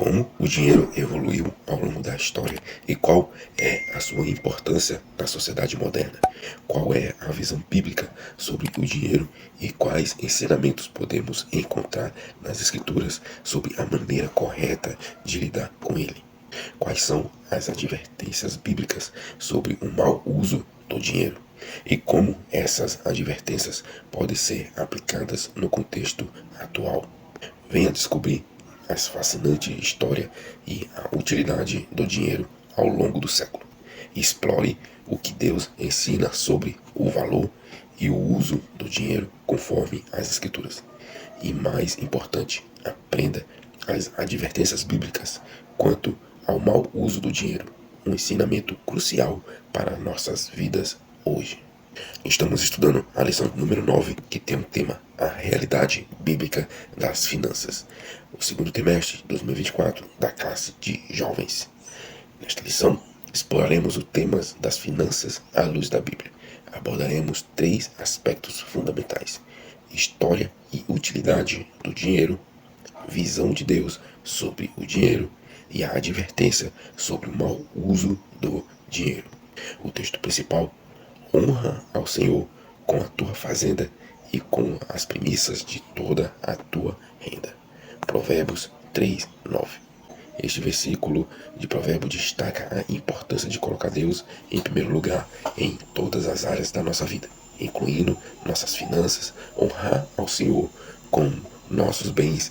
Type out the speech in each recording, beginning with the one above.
Como o dinheiro evoluiu ao longo da história e qual é a sua importância na sociedade moderna. Qual é a visão bíblica sobre o dinheiro e quais ensinamentos podemos encontrar nas Escrituras sobre a maneira correta de lidar com ele. Quais são as advertências bíblicas sobre o mau uso do dinheiro e como essas advertências podem ser aplicadas no contexto atual. Venha descobrir a fascinante história e a utilidade do dinheiro ao longo do século. Explore o que Deus ensina sobre o valor e o uso do dinheiro conforme as Escrituras. E mais importante, aprenda as advertências bíblicas quanto ao mau uso do dinheiro, um ensinamento crucial para nossas vidas hoje. Estamos estudando a lição número 9, que tem o tema A Realidade Bíblica das Finanças, o segundo trimestre de 2024 da classe de jovens. Nesta lição, exploraremos o tema das finanças à luz da Bíblia. Abordaremos 3 aspectos fundamentais: história e utilidade do dinheiro, visão de Deus sobre o dinheiro e a advertência sobre o mau uso do dinheiro. O texto principal: honra ao Senhor com a tua fazenda e com as primícias de toda a tua renda. Provérbios 3:9. Este versículo de provérbio destaca a importância de colocar Deus em primeiro lugar em todas as áreas da nossa vida, incluindo nossas finanças, honrar ao Senhor com nossos bens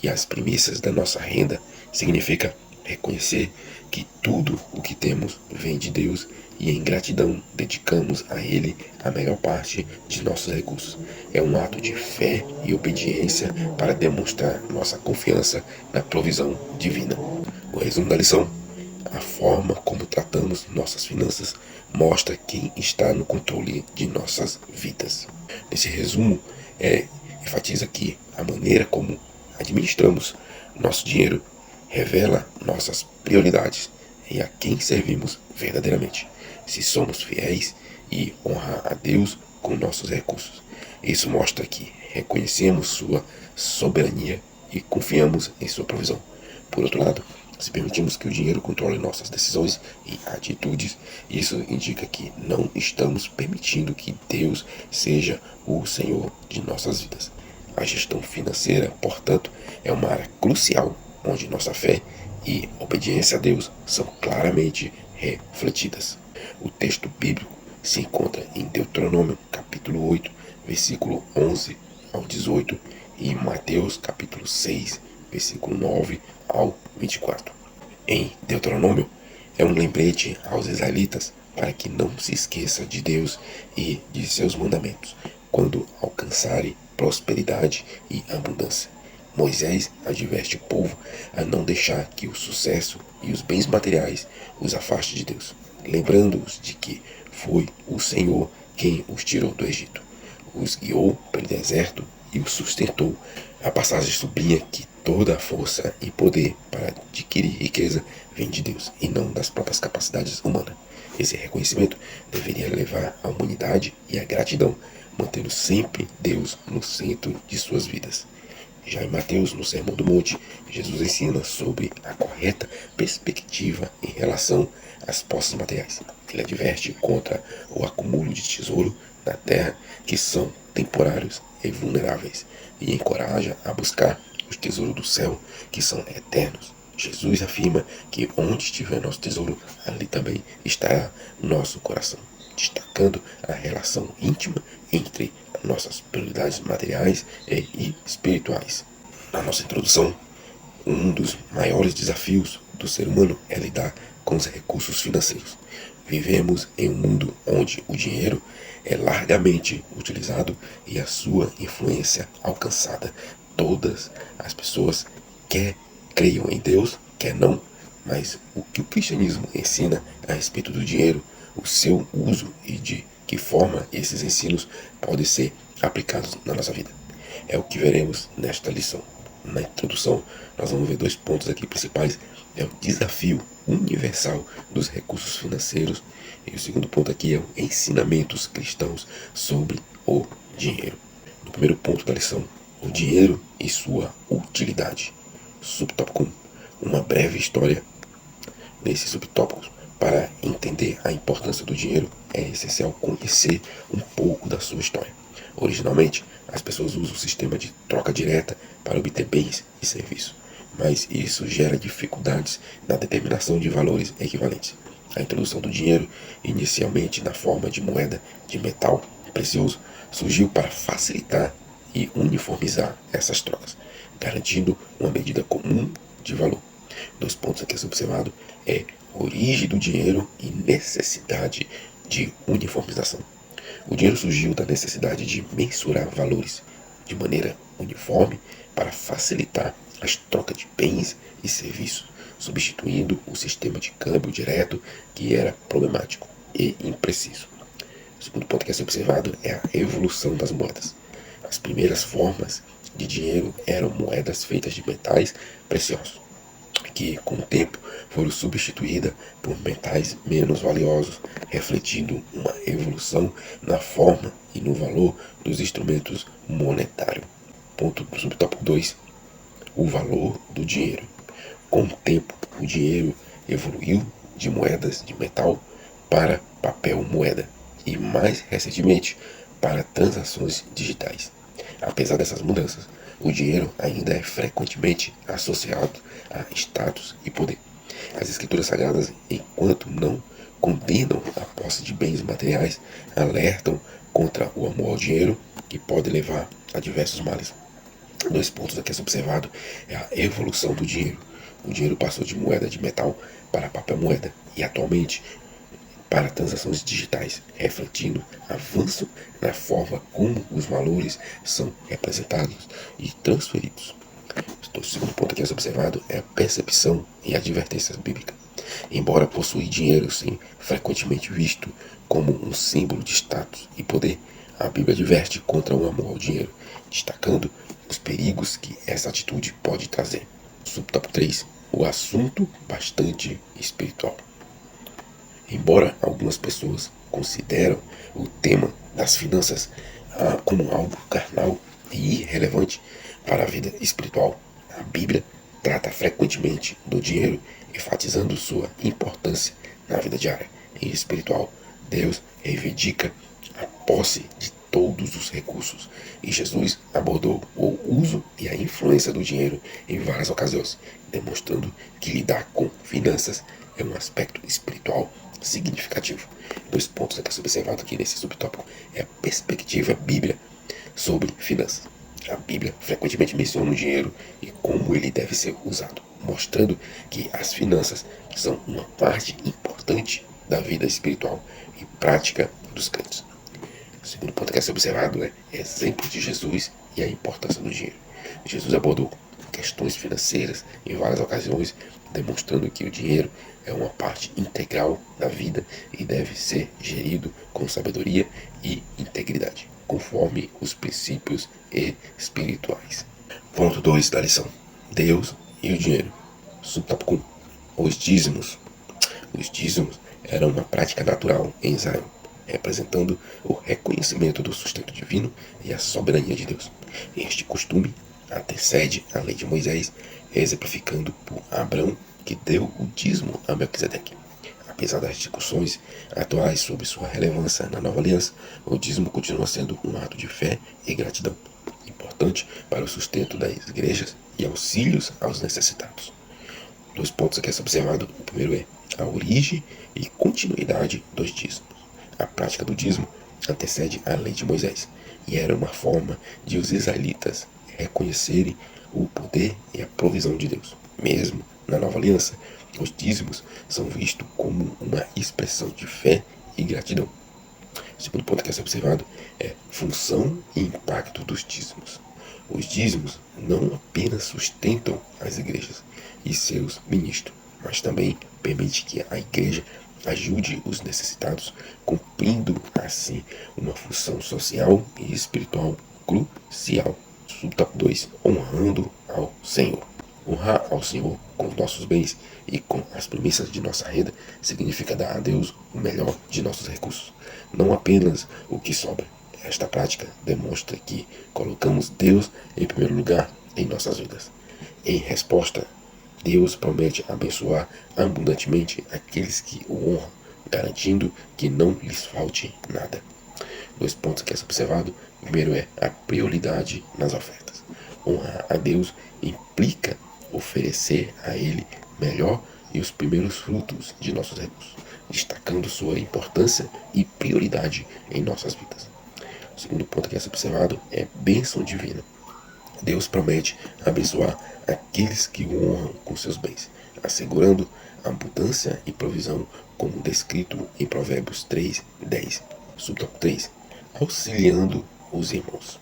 e as primícias da nossa renda significa reconhecer que tudo o que temos vem de Deus e em gratidão dedicamos a Ele a melhor parte de nossos recursos. É um ato de fé e obediência para demonstrar nossa confiança na provisão divina. O resumo da lição: a forma como tratamos nossas finanças mostra quem está no controle de nossas vidas. Nesse resumo, enfatiza que a maneira como administramos nosso dinheiro revela nossas prioridades e a quem servimos verdadeiramente, se somos fiéis e honrar a Deus com nossos recursos. Isso mostra que reconhecemos sua soberania e confiamos em sua provisão. Por outro lado, se permitimos que o dinheiro controle nossas decisões e atitudes, isso indica que não estamos permitindo que Deus seja o Senhor de nossas vidas. A gestão financeira, portanto, é uma área crucial onde nossa fé e obediência a Deus são claramente refletidas. O texto bíblico se encontra em Deuteronômio, capítulo 8, versículo 11 ao 18, e Mateus, capítulo 6, versículo 9 ao 24. Em Deuteronômio, é um lembrete aos israelitas para que não se esqueça de Deus e de seus mandamentos quando alcançarem prosperidade e abundância. Moisés adverte o povo a não deixar que o sucesso e os bens materiais os afaste de Deus, lembrando-os de que foi o Senhor quem os tirou do Egito, os guiou pelo deserto e os sustentou. A passagem sublinha que toda a força e poder para adquirir riqueza vem de Deus e não das próprias capacidades humanas. Esse reconhecimento deveria levar a humanidade e a gratidão, mantendo sempre Deus no centro de suas vidas. Já em Mateus, no Sermão do Monte, Jesus ensina sobre a correta perspectiva em relação às posses materiais. Ele adverte contra o acúmulo de tesouro na terra, que são temporários e vulneráveis, e encoraja a buscar os tesouros do céu, que são eternos. Jesus afirma que onde estiver nosso tesouro, ali também estará nosso coração, destacando a relação íntima entre nossas prioridades materiais e espirituais. Na nossa introdução, um dos maiores desafios do ser humano é lidar com os recursos financeiros. Vivemos em um mundo onde o dinheiro é largamente utilizado e a sua influência alcançada. Todas as pessoas, quer creiam em Deus, quer não, mas o que o cristianismo ensina a respeito do dinheiro, o seu uso e de que forma esses ensinos podem ser aplicados na nossa vida, é o que veremos nesta lição. Na introdução, nós vamos ver 2 pontos aqui principais: é o desafio universal dos recursos financeiros, e o segundo ponto aqui é o ensinamentos cristãos sobre o dinheiro. No primeiro ponto da lição, o dinheiro e sua utilidade. Subtópico 1. uma breve história nesses subtópicos. Para entender a importância do dinheiro, é essencial conhecer um pouco da sua história. Originalmente, as pessoas usam o sistema de troca direta para obter bens e serviços, mas isso gera dificuldades na determinação de valores equivalentes. A introdução do dinheiro, inicialmente na forma de moeda de metal precioso, surgiu para facilitar e uniformizar essas trocas, garantindo uma medida comum de valor. Dois pontos aqui a ser observado é origem do dinheiro e necessidade de uniformização. O dinheiro surgiu da necessidade de mensurar valores de maneira uniforme para facilitar as trocas de bens e serviços, substituindo o sistema de câmbio direto que era problemático e impreciso. O segundo ponto que é ser observado é a evolução das moedas. As primeiras formas de dinheiro eram moedas feitas de metais preciosos, que com o tempo foram substituídas por metais menos valiosos, refletindo uma evolução na forma e no valor dos instrumentos monetários. Ponto do subtópico 2. O valor do dinheiro. Com o tempo, o dinheiro evoluiu de moedas de metal para papel moeda e, mais recentemente, para transações digitais. Apesar dessas mudanças, o dinheiro ainda é frequentemente associado a status e poder. As escrituras sagradas, enquanto não condenam a posse de bens materiais, alertam contra o amor ao dinheiro, que pode levar a diversos males. Dois pontos aqui a ser observado é a evolução do dinheiro. O dinheiro passou de moeda de metal para papel moeda e atualmente para transações digitais, refletindo avanço na forma como os valores são representados e transferidos. O segundo ponto aqui a ser observado é a percepção e advertências bíblicas. Embora possuir dinheiro seja frequentemente visto como um símbolo de status e poder, a Bíblia adverte contra o amor ao dinheiro, destacando os perigos que essa atitude pode trazer. Subtópico 3. O assunto bastante espiritual. Embora algumas pessoas consideram o tema das finanças como algo carnal e irrelevante para a vida espiritual, a Bíblia trata frequentemente do dinheiro, enfatizando sua importância na vida diária e espiritual. Deus reivindica a posse de todos os recursos, e Jesus abordou o uso e a influência do dinheiro em várias ocasiões, demonstrando que lidar com finanças é um aspecto espiritual significativo. Dois pontos a ser observado aqui nesse subtópico é a perspectiva bíblica sobre finanças. A Bíblia frequentemente menciona o dinheiro e como ele deve ser usado, mostrando que as finanças são uma parte importante da vida espiritual e prática dos crentes. O segundo ponto que é ser observado é exemplo de Jesus e a importância do dinheiro. Jesus abordou questões financeiras em várias ocasiões, demonstrando que o dinheiro é uma parte integral da vida e deve ser gerido com sabedoria e integridade, conforme os princípios espirituais. Ponto 2 da lição: Deus e o dinheiro. Subtópico 1. Os dízimos. Os dízimos eram uma prática natural em Israel, representando o reconhecimento do sustento divino e a soberania de Deus. Este costume antecede a lei de Moisés, exemplificando por Abraão, que deu o dízimo a Melquisedeque. Apesar das discussões atuais sobre sua relevância na nova aliança, o dízimo continua sendo um ato de fé e gratidão, importante para o sustento das igrejas e auxílios aos necessitados. Dois pontos aqui a ser observado. O primeiro é a origem e continuidade dos dízimos. A prática do dízimo antecede a lei de Moisés e era uma forma de os israelitas reconhecerem o poder e a provisão de Deus. Mesmo na nova aliança, os dízimos são vistos como uma expressão de fé e gratidão. O segundo ponto que é ser observado é função e impacto dos dízimos. Os dízimos não apenas sustentam as igrejas e seus ministros, mas também permite que a igreja ajude os necessitados, cumprindo assim uma função social e espiritual crucial. Subtópico 2. Honrando ao Senhor. Honrar ao Senhor com os nossos bens e com as premissas de nossa renda significa dar a Deus o melhor de nossos recursos, não apenas o que sobra. Esta prática demonstra que colocamos Deus em primeiro lugar em nossas vidas. Em resposta Deus promete abençoar abundantemente aqueles que o honram, garantindo que não lhes falte nada. Dois pontos que é observado. Primeiro é a prioridade nas ofertas. Honrar a Deus implica oferecer a Ele melhor e os primeiros frutos de nossos recursos, destacando sua importância e prioridade em nossas vidas. O segundo ponto que é observado é bênção divina. Deus promete abençoar aqueles que o honram com seus bens, assegurando abundância e provisão, como descrito em Provérbios 3:10. Subtópico 3. Auxiliando os irmãos.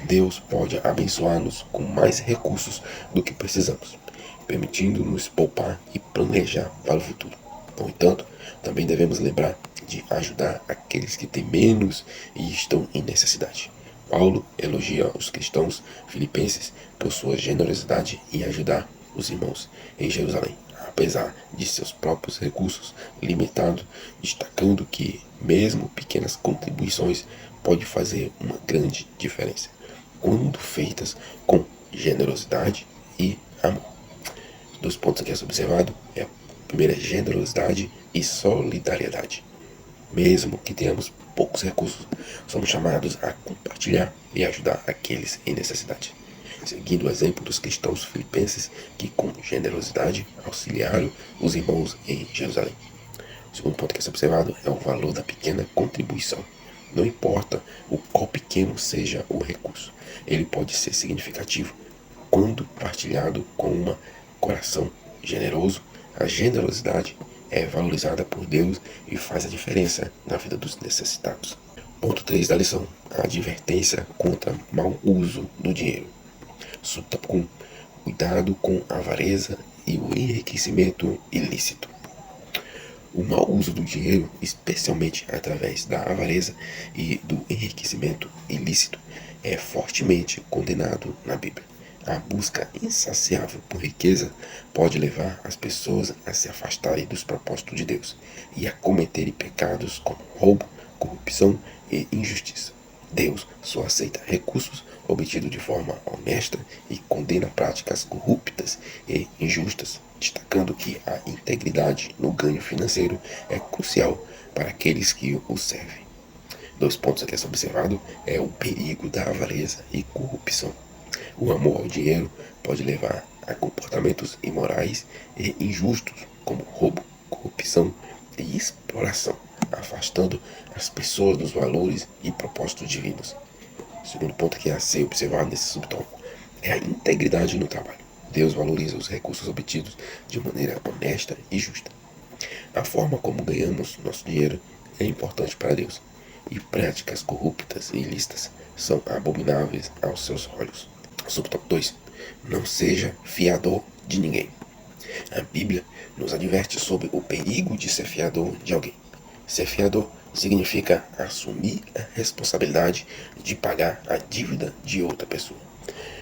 Deus pode abençoar-nos com mais recursos do que precisamos, permitindo-nos poupar e planejar para o futuro. No entanto, também devemos lembrar de ajudar aqueles que têm menos e estão em necessidade. Paulo elogia os cristãos filipenses por sua generosidade em ajudar os irmãos em Jerusalém, apesar de seus próprios recursos limitados, destacando que mesmo pequenas contribuições podem fazer uma grande diferença, quando feitas com generosidade e amor. Dos pontos aqui a ser observado é a primeira generosidade e solidariedade. Mesmo que tenhamos poucos recursos, somos chamados a compartilhar e ajudar aqueles em necessidade, seguindo o exemplo dos cristãos filipenses que com generosidade auxiliaram os irmãos em Jerusalém. O segundo ponto que é ser observado é o valor da pequena contribuição. Não importa o quão pequeno seja o recurso, ele pode ser significativo quando partilhado com um coração generoso. A generosidade é valorizada por Deus e faz a diferença na vida dos necessitados. Ponto 3 da lição: a advertência contra mau uso do dinheiro. Subtópico 1. Cuidado com a avareza e o enriquecimento ilícito. O mau uso do dinheiro, especialmente através da avareza e do enriquecimento ilícito, é fortemente condenado na Bíblia. A busca insaciável por riqueza pode levar as pessoas a se afastarem dos propósitos de Deus e a cometerem pecados como roubo, corrupção e injustiça. Deus só aceita recursos obtidos de forma honesta e condena práticas corruptas e injustas, destacando que a integridade no ganho financeiro é crucial para aqueles que o servem. Dois pontos aqui a ser observado é o perigo da avareza e corrupção. O amor ao dinheiro pode levar a comportamentos imorais e injustos, como roubo, corrupção e exploração, afastando as pessoas dos valores e propósitos divinos. O segundo ponto que é a ser observado nesse subtópico é a integridade no trabalho. Deus valoriza os recursos obtidos de maneira honesta e justa. A forma como ganhamos nosso dinheiro é importante para Deus, e práticas corruptas e ilícitas são abomináveis aos seus olhos. Subtópico 2. Não seja fiador de ninguém. A Bíblia nos adverte sobre o perigo de ser fiador de alguém. Ser fiador significa assumir a responsabilidade de pagar a dívida de outra pessoa,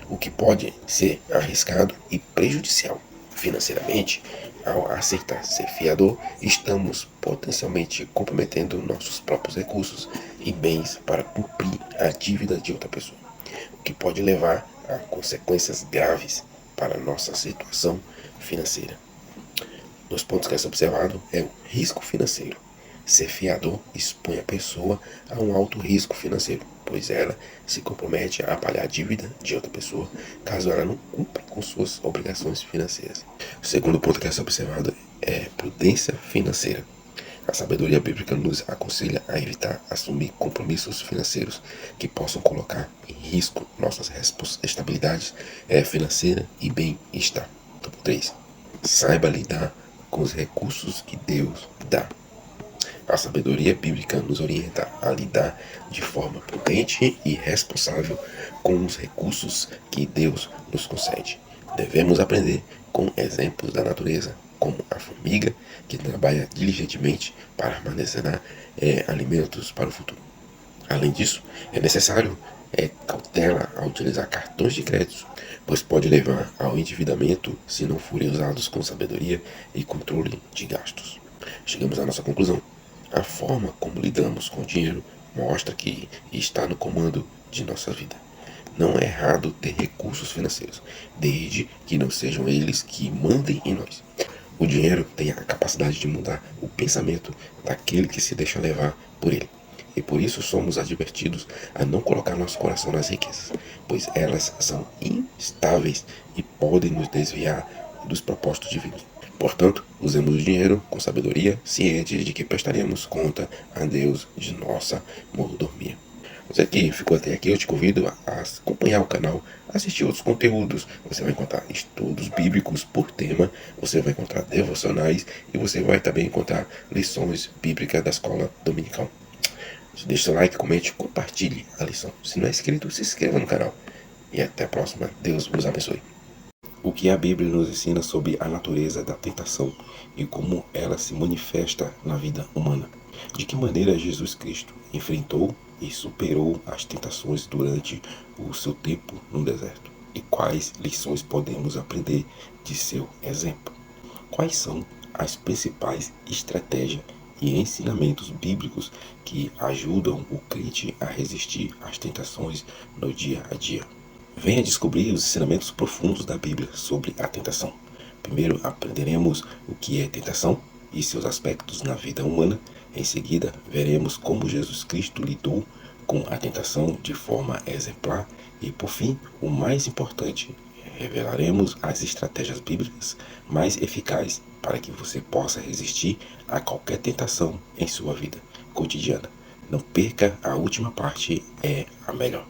o que pode ser arriscado e prejudicial financeiramente. Ao aceitar ser fiador, estamos potencialmente comprometendo nossos próprios recursos e bens para cumprir a dívida de outra pessoa, o que pode levar a consequências graves para nossa situação financeira. Dos pontos que é observado é o risco financeiro. Ser fiador expõe a pessoa a um alto risco financeiro, pois ela se compromete a pagar a dívida de outra pessoa caso ela não cumpra com suas obrigações financeiras. O segundo ponto que é observado é prudência financeira. A sabedoria bíblica nos aconselha a evitar assumir compromissos financeiros que possam colocar em risco nossas estabilidades financeira e bem-estar. Tópico 3. Saiba lidar com os recursos que Deus dá. A sabedoria bíblica nos orienta a lidar de forma prudente e responsável com os recursos que Deus nos concede. Devemos aprender com exemplos da natureza, como a formiga, que trabalha diligentemente para armazenar alimentos para o futuro. Além disso, é necessário cautela ao utilizar cartões de crédito, pois pode levar ao endividamento se não forem usados com sabedoria e controle de gastos. Chegamos à nossa conclusão. A forma como lidamos com o dinheiro mostra que está no comando de nossa vida. Não é errado ter recursos financeiros, desde que não sejam eles que mandem em nós. O dinheiro tem a capacidade de mudar o pensamento daquele que se deixa levar por ele. E por isso somos advertidos a não colocar nosso coração nas riquezas, pois elas são instáveis e podem nos desviar dos propósitos divinos. Portanto, usemos o dinheiro com sabedoria, cientes de que prestaremos conta a Deus de nossa mordomia. Você que ficou até aqui, eu te convido a acompanhar o canal, assistir outros conteúdos. Você vai encontrar estudos bíblicos por tema, você vai encontrar devocionais e você vai também encontrar lições bíblicas da escola dominical. Deixe seu like, comente, compartilhe a lição. Se não é inscrito, se inscreva no canal. E até a próxima. Deus vos abençoe. O que a Bíblia nos ensina sobre a natureza da tentação e como ela se manifesta na vida humana. De que maneira Jesus Cristo enfrentou e superou as tentações durante o seu tempo no deserto. E quais lições podemos aprender de seu exemplo. Quais são as principais estratégias e ensinamentos bíblicos que ajudam o crente a resistir às tentações no dia a dia. Venha descobrir os ensinamentos profundos da Bíblia sobre a tentação. Primeiro aprenderemos o que é tentação e seus aspectos na vida humana. Em seguida, veremos como Jesus Cristo lidou com a tentação de forma exemplar. E por fim, o mais importante, revelaremos as estratégias bíblicas mais eficazes para que você possa resistir a qualquer tentação em sua vida cotidiana. Não perca a última parte, é a melhor.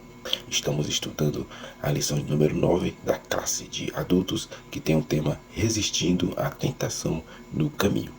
Estamos estudando a lição de número 9 da classe de adultos, que tem o tema Resistindo à Tentação no Caminho.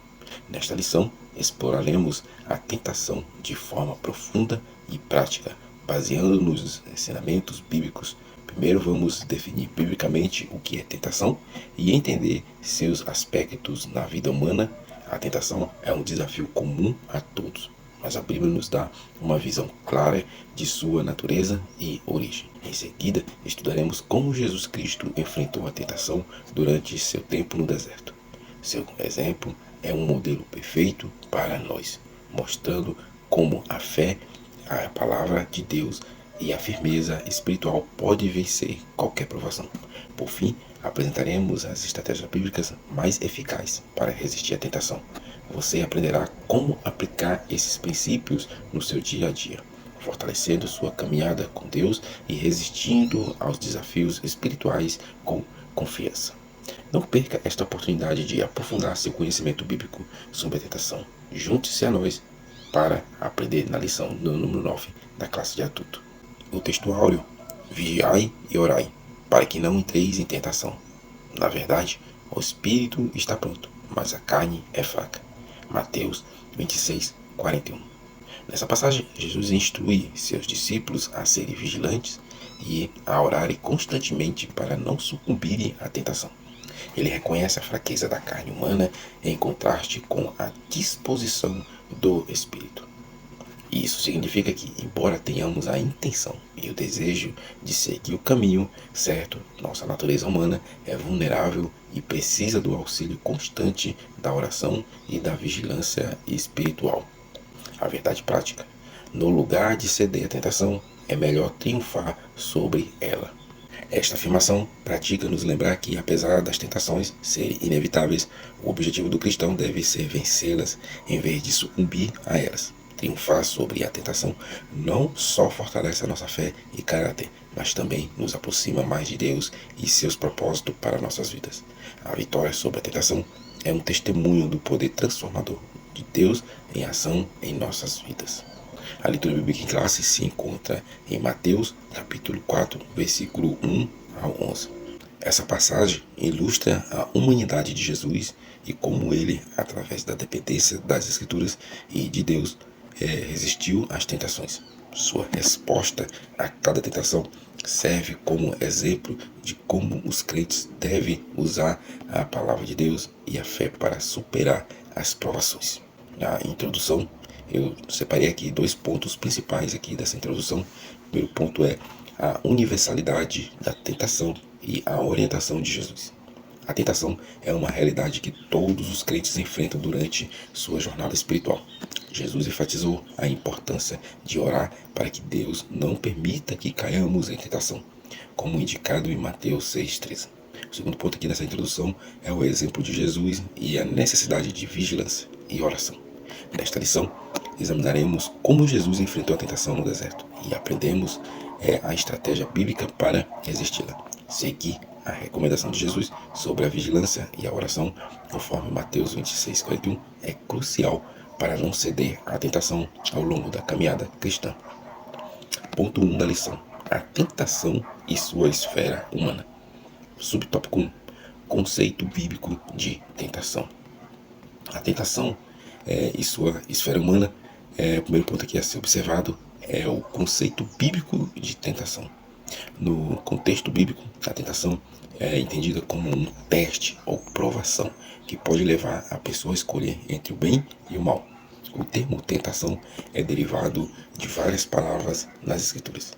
Nesta lição, exploraremos a tentação de forma profunda e prática, baseando nos ensinamentos bíblicos. Primeiro vamos definir biblicamente o que é tentação e entender seus aspectos na vida humana. A tentação é um desafio comum a todos, mas a Bíblia nos dá uma visão clara de sua natureza e origem. Em seguida, estudaremos como Jesus Cristo enfrentou a tentação durante seu tempo no deserto. Seu exemplo é um modelo perfeito para nós, mostrando como a fé, a palavra de Deus e a firmeza espiritual pode vencer qualquer provação. Por fim, apresentaremos as estratégias bíblicas mais eficazes para resistir à tentação. Você aprenderá como aplicar esses princípios no seu dia a dia, fortalecendo sua caminhada com Deus e resistindo aos desafios espirituais com confiança. Não perca esta oportunidade de aprofundar seu conhecimento bíblico sobre a tentação. Junte-se a nós para aprender na lição número 9 da classe de adulto. O texto áureo: vigiai e orai, para que não entreis em tentação. Na verdade, o espírito está pronto, mas a carne é fraca. Mateus 26, 41. Nessa passagem, Jesus instrui seus discípulos a serem vigilantes e a orarem constantemente para não sucumbirem à tentação. Ele reconhece a fraqueza da carne humana em contraste com a disposição do espírito. Isso significa que, embora tenhamos a intenção e o desejo de seguir o caminho certo, nossa natureza humana é vulnerável e precisa do auxílio constante da oração e da vigilância espiritual. A verdade prática: no lugar de ceder à tentação, é melhor triunfar sobre ela. Esta afirmação pratica nos lembrar que, apesar das tentações serem inevitáveis, o objetivo do cristão deve ser vencê-las em vez de sucumbir a elas. Triunfar sobre a tentação não só fortalece a nossa fé e caráter, mas também nos aproxima mais de Deus e seus propósitos para nossas vidas. A vitória sobre a tentação é um testemunho do poder transformador de Deus em ação em nossas vidas. A leitura bíblica em classe se encontra em Mateus, capítulo 4, versículo 1 ao 11. Essa passagem ilustra a humanidade de Jesus e como ele, através da dependência das Escrituras e de Deus, resistiu às tentações. Sua resposta a cada tentação serve como exemplo de como os crentes devem usar a palavra de Deus e a fé para superar as provações. Na introdução, eu separei aqui 2 pontos principais aqui dessa introdução. O primeiro ponto é a universalidade da tentação e a orientação de Jesus. A tentação é uma realidade que todos os crentes enfrentam durante sua jornada espiritual. Jesus enfatizou a importância de orar para que Deus não permita que caiamos em tentação. como indicado em Mateus 6,13. O segundo ponto aqui dessa introdução é o exemplo de Jesus e a necessidade de vigilância e oração. Nesta lição, examinaremos como Jesus enfrentou a tentação no deserto e aprendemos a estratégia bíblica para resisti-la. Seguir a recomendação de Jesus sobre a vigilância e a oração, conforme Mateus 26,41, é crucial para não ceder à tentação ao longo da caminhada cristã. Ponto 1 da lição: a tentação e sua esfera humana. Subtópico 1: conceito bíblico de tentação. A tentação e sua esfera humana, o primeiro ponto aqui a ser observado é o conceito bíblico de tentação. No contexto bíblico, a tentação é entendida como um teste ou provação que pode levar a pessoa a escolher entre o bem e o mal. O termo tentação é derivado de várias palavras nas Escrituras.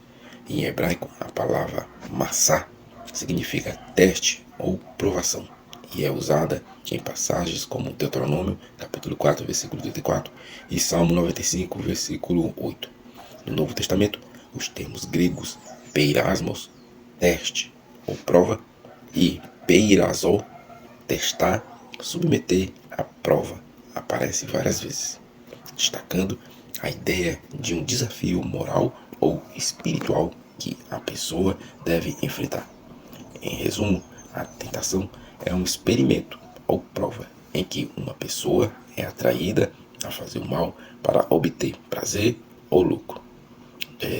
Em hebraico, a palavra massá significa teste ou provação e é usada em passagens como Deuteronômio, capítulo 4, versículo 34 e Salmo 95, versículo 8. No Novo Testamento, os termos gregos peirasmos, teste ou prova, e peirazó, testar, submeter à prova, aparece várias vezes, destacando a ideia de um desafio moral ou espiritual que a pessoa deve enfrentar. Em resumo, a tentação é um experimento ou prova em que uma pessoa é atraída a fazer o mal para obter prazer ou lucro.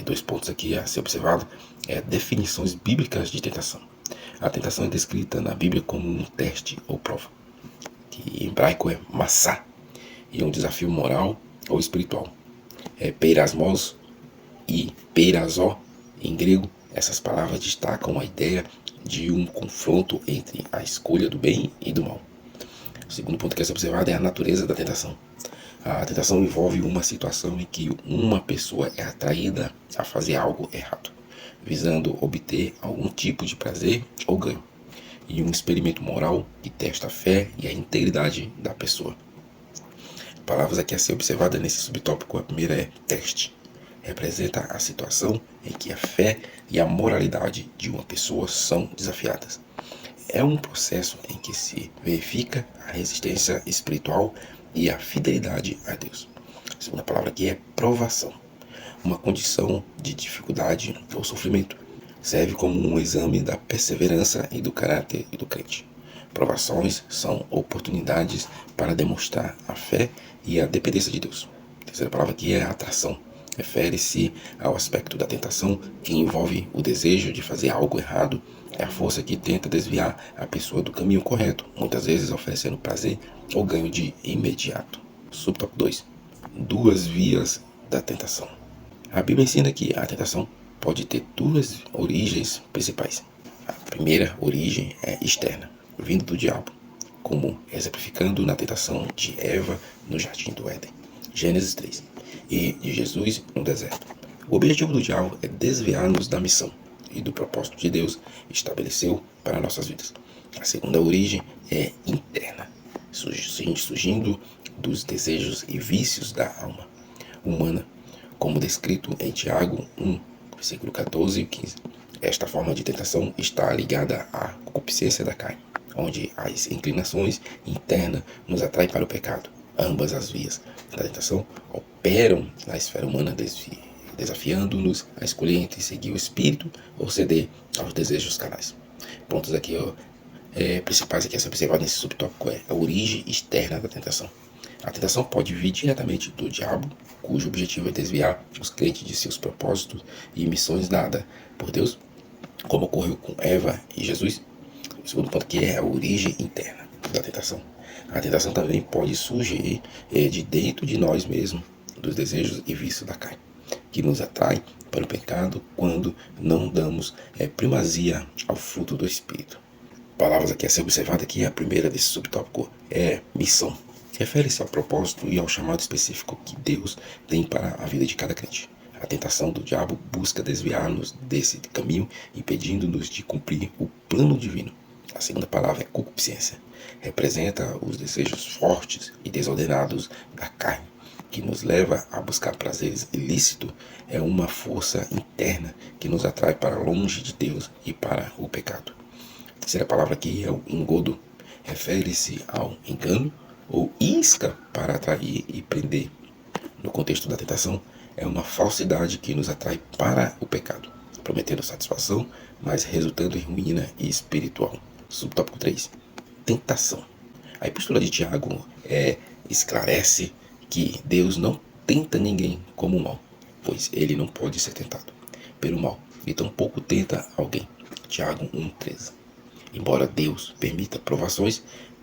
Dois pontos aqui a ser observado definições bíblicas de tentação. A tentação é descrita na Bíblia como um teste ou prova, que em hebraico é massá, e um desafio moral ou espiritual. Peirasmos e peirazó, em grego, essas palavras destacam a ideia de um confronto entre a escolha do bem e do mal. O segundo ponto que é ser observado é a natureza da tentação. A tentação envolve uma situação em que uma pessoa é atraída a fazer algo errado, visando obter algum tipo de prazer ou ganho, e um experimento moral que testa a fé e a integridade da pessoa. Palavras aqui a ser observadas nesse subtópico: a primeira é teste. Representa a situação em que a fé e a moralidade de uma pessoa são desafiadas. É um processo em que se verifica a resistência espiritual e a fidelidade a Deus. A segunda palavra aqui é provação. Uma condição de dificuldade ou sofrimento. Serve como um exame da perseverança e do caráter do crente. Provações são oportunidades para demonstrar a fé e a dependência de Deus. A terceira palavra aqui é atração. Refere-se ao aspecto da tentação que envolve o desejo de fazer algo errado. É a força que tenta desviar a pessoa do caminho correto, muitas vezes oferecendo prazer ou ganho de imediato. Subtópico 2: duas vias da tentação. A Bíblia ensina que a tentação pode ter duas origens principais. A primeira origem é externa, vindo do diabo, como exemplificando na tentação de Eva no jardim do Éden, Gênesis 3, e de Jesus no deserto. O objetivo do diabo é desviar-nos da missão e do propósito de Deus estabeleceu para nossas vidas. A segunda origem é interna, surgindo dos desejos e vícios da alma humana, como descrito em Tiago 1, versículo 14 e 15. Esta forma de tentação está ligada à concupiscência da carne, onde as inclinações internas nos atraem para o pecado. Ambas as vias da tentação operam na esfera humana, desafiando-nos a escolher entre seguir o espírito ou ceder aos desejos carnais. Pontos aqui principais aqui a ser observado nesse subtópico é a origem externa da tentação. A tentação pode vir diretamente do diabo, cujo objetivo é desviar os crentes de seus propósitos e missões dadas por Deus, como ocorreu com Eva e Jesus. O segundo ponto aqui é a origem interna da tentação. A tentação também pode surgir de dentro de nós mesmos, dos desejos e vícios da carne, que nos atrai para o pecado quando não damos primazia ao fruto do Espírito. Palavras aqui a ser observada aqui, a primeira desse subtópico é missão. Refere-se ao propósito e ao chamado específico que Deus tem para a vida de cada crente. A tentação do diabo busca desviar-nos desse caminho, impedindo-nos de cumprir o plano divino. A segunda palavra é concupiscência. Representa os desejos fortes e desordenados da carne, que nos leva a buscar prazeres ilícitos é uma força interna que nos atrai para longe de Deus e para o pecado. A terceira palavra aqui é o engodo. Refere-se ao engano ou isca para atrair e prender. No contexto da tentação, é uma falsidade que nos atrai para o pecado, prometendo satisfação, mas resultando em ruína espiritual. Subtópico 3. Tentação. A epístola de Tiago esclarece que Deus não tenta ninguém como o mal, pois ele não pode ser tentado pelo mal, e tampouco tenta alguém. Tiago 1,13. Embora Deus permita provações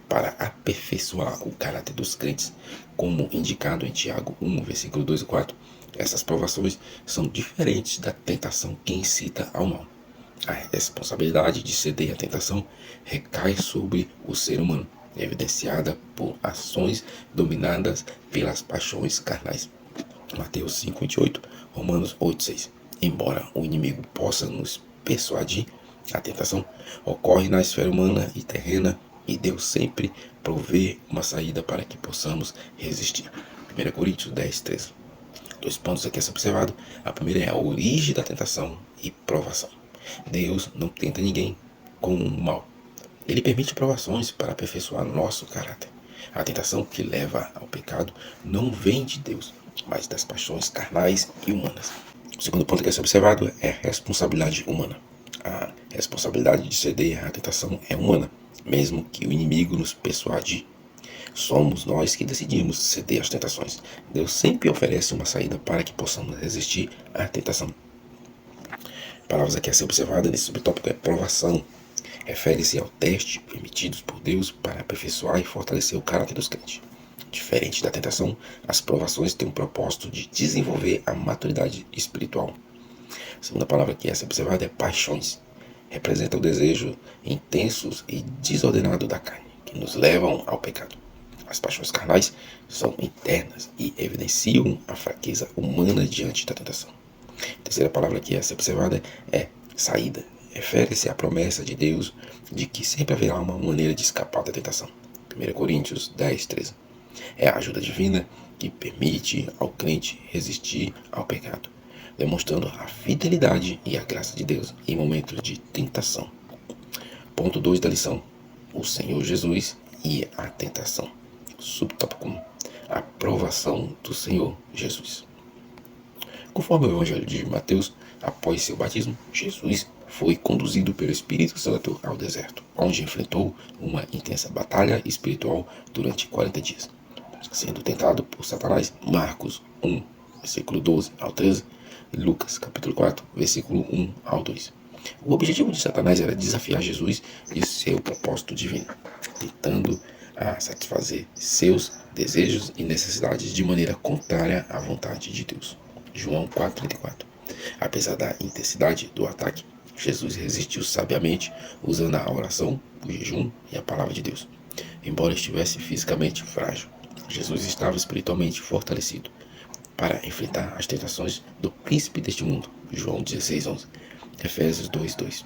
para aperfeiçoar o caráter dos crentes, como indicado em Tiago 1, versículo 2 e 4, essas provações são diferentes da tentação que incita ao mal. A responsabilidade de ceder à tentação recai sobre o ser humano, evidenciada por ações dominadas pelas paixões carnais. Mateus 5,28, Romanos 8,6. Embora o inimigo possa nos persuadir, a tentação ocorre na esfera humana e terrena e Deus sempre provê uma saída para que possamos resistir. 1 Coríntios 10,13. Dois pontos aqui a ser observado. A primeira é a origem da tentação e provação. Deus não tenta ninguém com o mal. Ele permite provações para aperfeiçoar nosso caráter. A tentação que leva ao pecado não vem de Deus, mas das paixões carnais e humanas. O segundo ponto que é ser observado é a responsabilidade humana. A responsabilidade de ceder à tentação é humana, mesmo que o inimigo nos persuade. Somos nós que decidimos ceder às tentações. Deus sempre oferece uma saída para que possamos resistir à tentação. Palavras aqui a ser observadas nesse subtópico é provação. Refere-se ao teste permitidos por Deus para aperfeiçoar e fortalecer o caráter dos crentes. Diferente da tentação, as provações têm o propósito de desenvolver a maturidade espiritual. A segunda palavra que é ser observada é paixões. Representa o desejo intensos e desordenado da carne, que nos levam ao pecado. As paixões carnais são internas e evidenciam a fraqueza humana diante da tentação. A terceira palavra que é ser observada é saída. Refere-se à promessa de Deus de que sempre haverá uma maneira de escapar da tentação. 1 Coríntios 10,13. É a ajuda divina que permite ao crente resistir ao pecado, demonstrando a fidelidade e a graça de Deus em momentos de tentação. Ponto 2 da lição. O Senhor Jesus e a tentação. Subtópico 1. A provação do Senhor Jesus. Conforme o Evangelho de Mateus, após seu batismo, Jesus foi conduzido pelo Espírito Santo ao deserto, onde enfrentou uma intensa batalha espiritual durante 40 dias, sendo tentado por Satanás. Marcos 1, versículo 12 ao 13, e Lucas, capítulo 4, versículo 1 ao 2. O objetivo de Satanás era desafiar Jesus e seu propósito divino, tentando satisfazer seus desejos e necessidades de maneira contrária à vontade de Deus. João 4,34. Apesar da intensidade do ataque, Jesus resistiu sabiamente usando a oração, o jejum e a palavra de Deus. Embora estivesse fisicamente frágil, Jesus estava espiritualmente fortalecido para enfrentar as tentações do príncipe deste mundo. João 16,11. Efésios 2,2.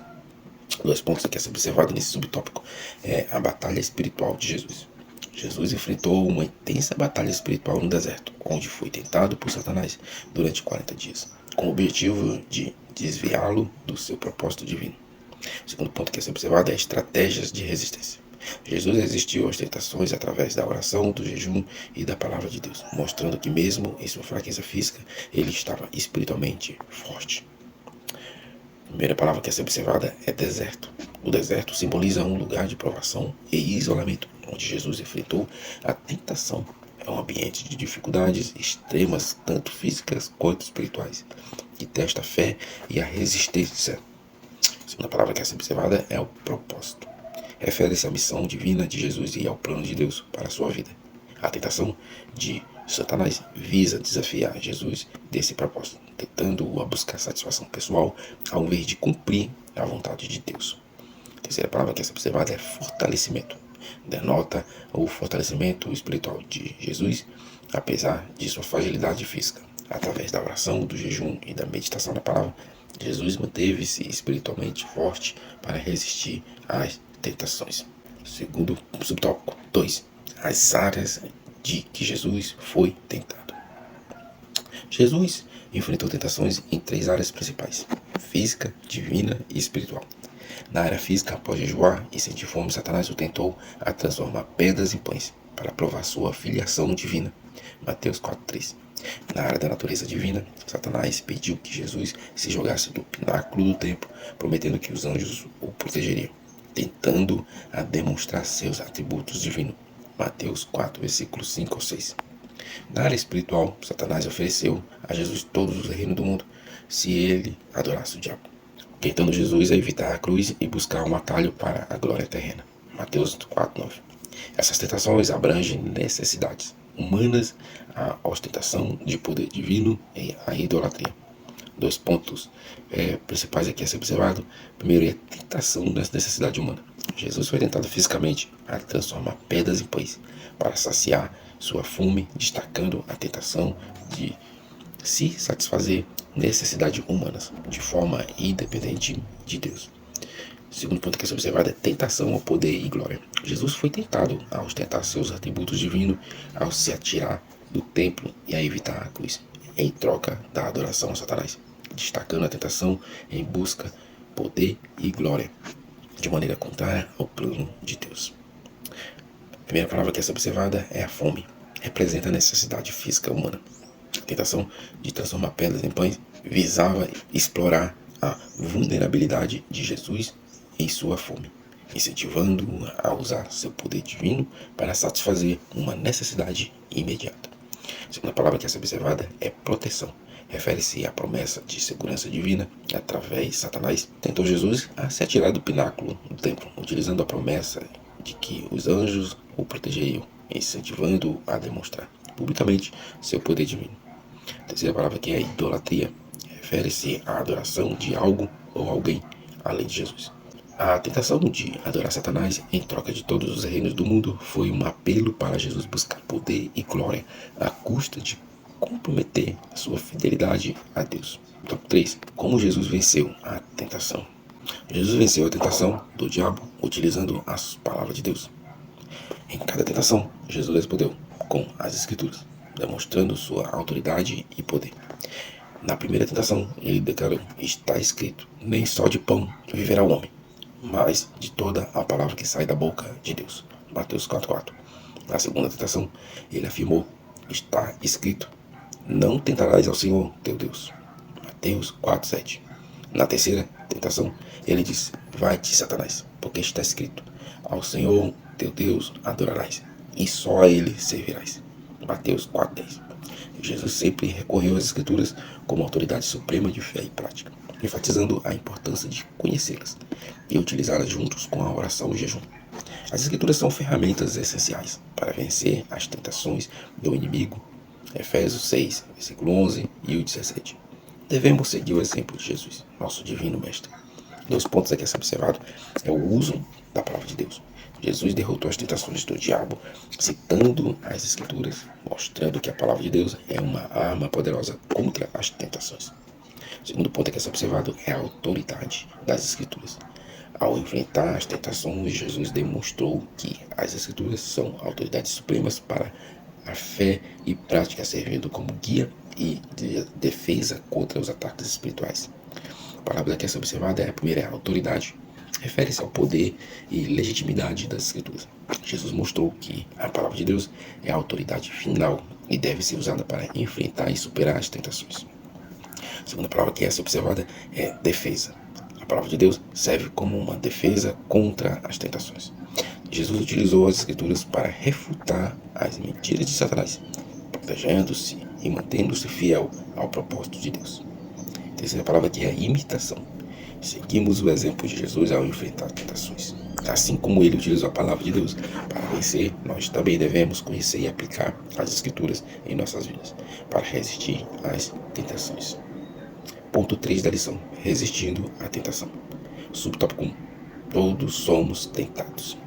Dois pontos aqui a ser observado nesse subtópico é a batalha espiritual de Jesus. Jesus enfrentou uma intensa batalha espiritual no deserto, onde foi tentado por Satanás durante 40 dias, com o objetivo de desviá-lo do seu propósito divino. O segundo ponto que é ser observado é estratégias de resistência. Jesus resistiu às tentações através da oração, do jejum e da palavra de Deus, mostrando que mesmo em sua fraqueza física, ele estava espiritualmente forte. A primeira palavra que é ser observada é deserto. O deserto simboliza um lugar de provação e isolamento, onde Jesus enfrentou a tentação. É um ambiente de dificuldades extremas, tanto físicas quanto espirituais, que testa a fé e a resistência. A segunda palavra que é ser observada é o propósito. Refere-se à missão divina de Jesus e ao plano de Deus para a sua vida. A tentação de Satanás visa desafiar Jesus desse propósito, tentando-o a buscar satisfação pessoal ao invés de cumprir a vontade de Deus. A terceira palavra que é observada é fortalecimento. Denota o fortalecimento espiritual de Jesus, apesar de sua fragilidade física. Através da oração, do jejum e da meditação na palavra, Jesus manteve-se espiritualmente forte para resistir às tentações. Segundo subtópico 2. As áreas de que Jesus foi tentado. Jesus enfrentou tentações em 3 áreas principais: física, divina e espiritual. Na área física, após jejuar e sentir fome, Satanás o tentou a transformar pedras em pães para provar sua filiação divina. Mateus 4,3. Na área da natureza divina, Satanás pediu que Jesus se jogasse do pináculo do templo, prometendo que os anjos o protegeriam, tentando a demonstrar seus atributos divinos. Mateus 4, versículos 5 ao 6. Na área espiritual, Satanás ofereceu a Jesus todos os reinos do mundo, se ele adorasse o diabo, tentando Jesus a evitar a cruz e buscar um atalho para a glória terrena. Mateus 4:9. Essas tentações abrangem necessidades humanas, a ostentação de poder divino e a idolatria. 2 pontos principais aqui a ser observado. Primeiro é a tentação da necessidade humana. Jesus foi tentado fisicamente a transformar pedras em pães para saciar sua fome, destacando a tentação de se satisfazer necessidades humanas de forma independente de Deus. Segundo ponto que é observado é tentação ao poder e glória. Jesus foi tentado a ostentar seus atributos divinos ao se atirar do templo e a evitar a cruz, em troca da adoração a Satanás, destacando a tentação em busca poder e glória, de maneira contrária ao plano de Deus. A primeira palavra que é observada é a fome. Representa a necessidade física humana. A tentação de transformar pedras em pães visava explorar a vulnerabilidade de Jesus em sua fome, incentivando-o a usar seu poder divino para satisfazer uma necessidade imediata. A segunda palavra que é observada é proteção. Refere-se à promessa de segurança divina através de Satanás. Tentou Jesus a se atirar do pináculo do templo, utilizando a promessa de que os anjos o protegeriam, incentivando-o a demonstrar publicamente seu poder divino. A terceira palavra que é idolatria. Refere-se à adoração de algo ou alguém além de Jesus. A tentação de adorar Satanás em troca de todos os reinos do mundo foi um apelo para Jesus buscar poder e glória à custa de comprometer a sua fidelidade a Deus. Top 3. Como Jesus venceu a tentação? Jesus venceu a tentação do diabo utilizando as palavras de Deus. Em cada tentação, Jesus respondeu com as Escrituras, demonstrando sua autoridade e poder. Na primeira tentação, ele declarou: está escrito, nem só de pão viverá o homem, mas de toda a palavra que sai da boca de Deus. Mateus 4:4. Na segunda tentação, ele afirmou: está escrito, não tentarás ao Senhor teu Deus. Mateus 4:7. Na terceira tentação, ele disse: vai-te, Satanás, porque está escrito, ao Senhor teu Deus adorarás, e só a ele servirás. Mateus 4:10. Jesus sempre recorreu às Escrituras como autoridade suprema de fé e prática, enfatizando a importância de conhecê-las e utilizá-las juntos com a oração e jejum. As Escrituras são ferramentas essenciais para vencer as tentações do inimigo. Efésios 6, versículo 11 e o 17. Devemos seguir o exemplo de Jesus, nosso divino mestre. 2 pontos aqui a ser observado é o uso da palavra de Deus. Jesus derrotou as tentações do diabo, citando as Escrituras, mostrando que a palavra de Deus é uma arma poderosa contra as tentações. O segundo ponto que é observado é a autoridade das Escrituras. Ao enfrentar as tentações, Jesus demonstrou que as Escrituras são autoridades supremas para a fé e prática, servindo como guia e de defesa contra os ataques espirituais. A palavra que é observada é a primeira, é a autoridade. Refere-se ao poder e legitimidade das Escrituras. Jesus mostrou que a palavra de Deus é a autoridade final e deve ser usada para enfrentar e superar as tentações. A segunda palavra que é observada é defesa. A palavra de Deus serve como uma defesa contra as tentações. Jesus utilizou as Escrituras para refutar as mentiras de Satanás, protegendo-se e mantendo-se fiel ao propósito de Deus. A terceira palavra aqui é imitação. Seguimos o exemplo de Jesus ao enfrentar tentações. Assim como ele utilizou a palavra de Deus para vencer, nós também devemos conhecer e aplicar as Escrituras em nossas vidas para resistir às tentações. Ponto 3 da lição: resistindo à tentação. Subtópico 1. Todos somos tentados.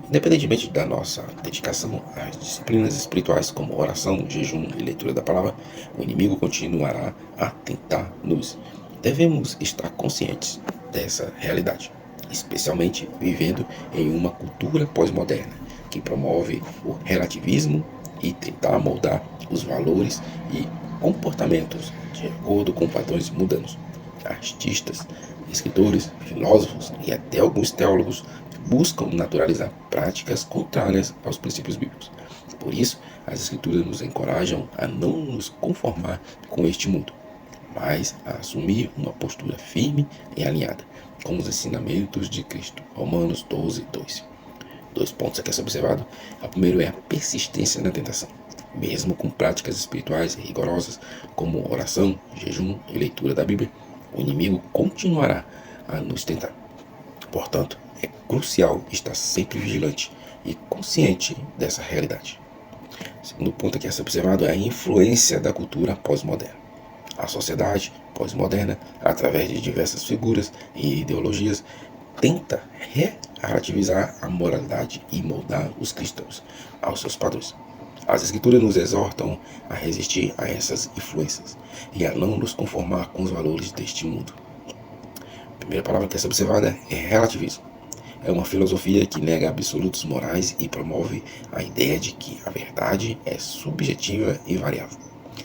Independentemente da nossa dedicação às disciplinas espirituais como oração, jejum e leitura da palavra, o inimigo continuará a tentar-nos. Devemos estar conscientes dessa realidade, especialmente vivendo em uma cultura pós-moderna que promove o relativismo e tentar moldar os valores e comportamentos de acordo com padrões mundanos. Artistas, escritores, filósofos e até alguns teólogos buscam naturalizar práticas contrárias aos princípios bíblicos. Por isso, as Escrituras nos encorajam a não nos conformar com este mundo, mas a assumir uma postura firme e alinhada com os ensinamentos de Cristo. Romanos 12, 2. Dois pontos aqui a ser observado. O primeiro é a persistência na tentação. Mesmo com práticas espirituais rigorosas, como oração, jejum e leitura da Bíblia, o inimigo continuará a nos tentar. Portanto, é crucial estar sempre vigilante e consciente dessa realidade. O segundo ponto aqui a ser observado é a influência da cultura pós-moderna. A sociedade pós-moderna, através de diversas figuras e ideologias, tenta relativizar a moralidade e moldar os cristãos aos seus padrões. As Escrituras nos exortam a resistir a essas influências e a não nos conformar com os valores deste mundo. A primeira palavra que é observada é relativismo. É uma filosofia que nega absolutos morais e promove a ideia de que a verdade é subjetiva e variável.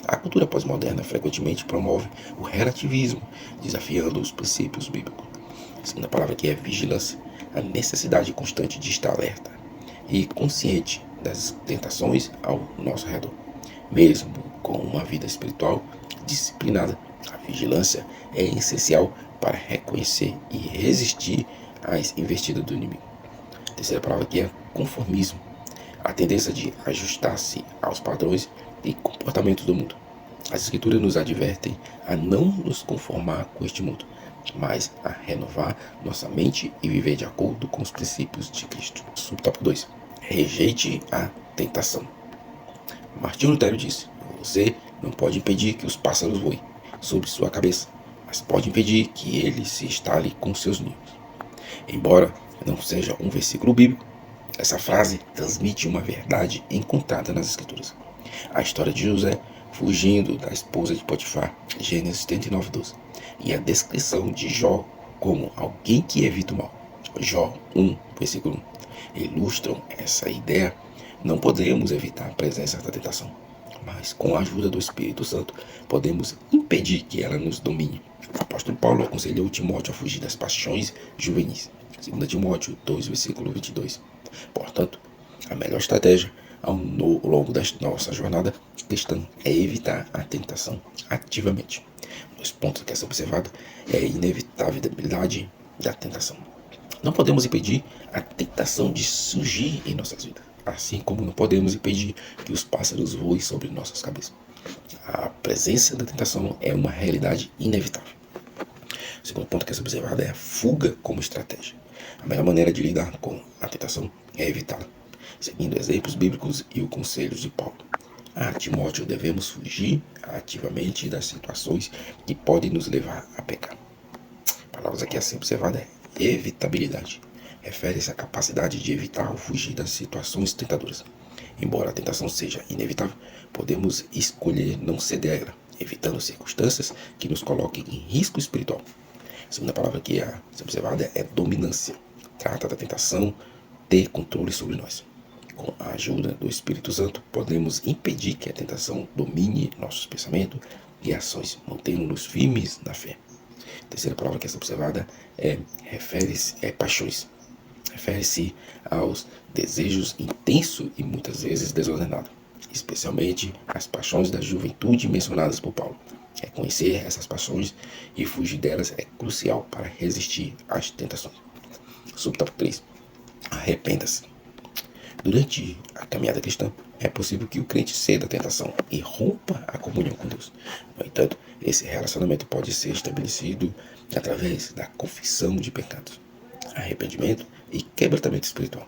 A cultura pós-moderna frequentemente promove o relativismo, desafiando os princípios bíblicos. A segunda palavra aqui é vigilância, a necessidade constante de estar alerta e consciente das tentações ao nosso redor. Mesmo com uma vida espiritual disciplinada, a vigilância é essencial para reconhecer e resistir às investidas do inimigo. A terceira palavra aqui é conformismo, a tendência de ajustar-se aos padrões e comportamentos do mundo. As Escrituras nos advertem a não nos conformar com este mundo, mas a renovar nossa mente e viver de acordo com os princípios de Cristo. Subtópico 2. Rejeite a tentação. Martinho Lutero disse: você não pode impedir que os pássaros voem sobre sua cabeça, mas pode impedir que ele se instale com seus ninhos. Embora não seja um versículo bíblico, essa frase transmite uma verdade encontrada nas Escrituras. A história de José fugindo da esposa de Potifar, Gênesis 39:12, e a descrição de Jó como alguém que evita o mal, Jó 1, versículo 1, ilustram essa ideia. Não podemos evitar a presença da tentação, mas com a ajuda do Espírito Santo podemos impedir que ela nos domine. O apóstolo Paulo aconselhou Timóteo a fugir das paixões juvenis. 2 Timóteo 2, versículo 22. Portanto, a melhor estratégia ao longo da nossa jornada cristã é evitar a tentação ativamente. Dois pontos que é observado é a inevitabilidade da tentação. Não podemos impedir a tentação de surgir em nossas vidas, assim como não podemos impedir que os pássaros voem sobre nossas cabeças. A presença da tentação é uma realidade inevitável. O segundo ponto que é observado é a fuga como estratégia. A melhor maneira de lidar com a tentação é evitá-la, seguindo exemplos bíblicos e os conselhos de Paulo. A Timóteo devemos fugir ativamente das situações que podem nos levar a pecar. Palavras aqui assim observada é evitabilidade. Refere-se à capacidade de evitar ou fugir das situações tentadoras. Embora a tentação seja inevitável, podemos escolher não ceder a ela, evitando circunstâncias que nos coloquem em risco espiritual. A segunda palavra que é observada é dominância. Trata da tentação ter controle sobre nós. Com a ajuda do Espírito Santo, podemos impedir que a tentação domine nossos pensamentos e ações, mantendo-nos firmes na fé. A terceira palavra que é observada refere-se paixões. Refere-se aos desejos intensos e muitas vezes desordenados, especialmente as paixões da juventude mencionadas por Paulo. Reconhecer essas paixões e fugir delas é crucial para resistir às tentações. Subtópico 3. Arrependa-se. Durante a caminhada cristã, é possível que o crente ceda à tentação e rompa a comunhão com Deus. No entanto, esse relacionamento pode ser estabelecido através da confissão de pecados, arrependimento e quebrantamento espiritual.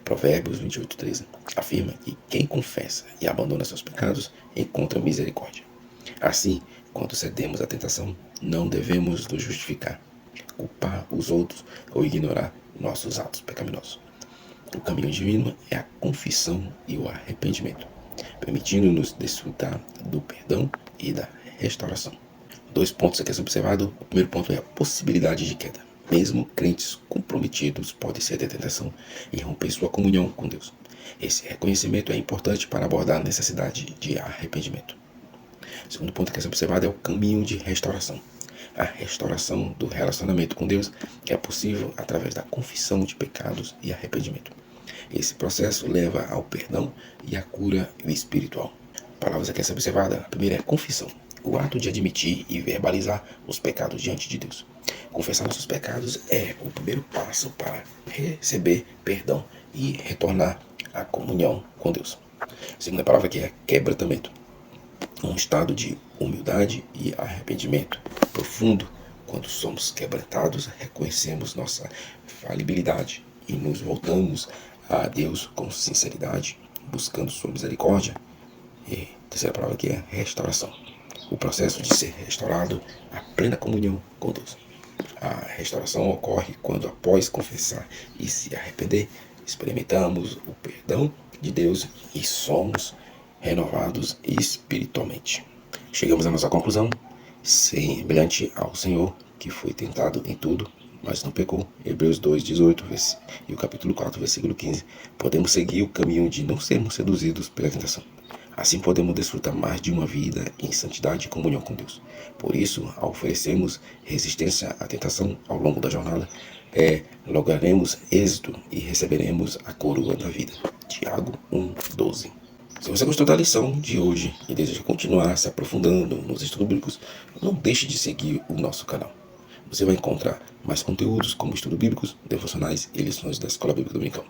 Provérbios 28:13 afirma que quem confessa e abandona seus pecados encontra misericórdia. Assim, quando cedemos à tentação, não devemos nos justificar, culpar os outros ou ignorar nossos atos pecaminosos. O caminho divino é a confissão e o arrependimento, permitindo-nos desfrutar do perdão e da restauração. Dois pontos aqui a ser observado. O primeiro ponto é a possibilidade de queda. Mesmo crentes comprometidos podem ceder à tentação e romper sua comunhão com Deus. Esse reconhecimento é importante para abordar a necessidade de arrependimento. O segundo ponto que é observado é o caminho de restauração. A restauração do relacionamento com Deus é possível através da confissão de pecados e arrependimento. Esse processo leva ao perdão e à cura espiritual. Palavras aqui a ser observada. A primeira é confissão. O ato de admitir e verbalizar os pecados diante de Deus. Confessar nossos pecados é o primeiro passo para receber perdão e retornar à comunhão com Deus. A segunda palavra aqui é quebrantamento. Um estado de humildade e arrependimento profundo. Quando somos quebrantados, reconhecemos nossa falibilidade e nos voltamos a Deus com sinceridade, buscando sua misericórdia. E a terceira palavra aqui é restauração. O processo de ser restaurado à plena comunhão com Deus. A restauração ocorre quando, após confessar e se arrepender, experimentamos o perdão de Deus e somos renovados espiritualmente. Chegamos à nossa conclusão, semelhante ao Senhor, que foi tentado em tudo, mas não pecou. Hebreus 2:18 e o capítulo 4, versículo 15. Podemos seguir o caminho de não sermos seduzidos pela tentação. Assim podemos desfrutar mais de uma vida em santidade e comunhão com Deus. Por isso, ao oferecermos resistência à tentação ao longo da jornada, lograremos êxito e receberemos a coroa da vida. Tiago 1:12. Se você gostou da lição de hoje e deseja continuar se aprofundando nos estudos bíblicos, não deixe de seguir o nosso canal. Você vai encontrar mais conteúdos como estudos bíblicos, devocionais e lições da Escola Bíblica Dominical.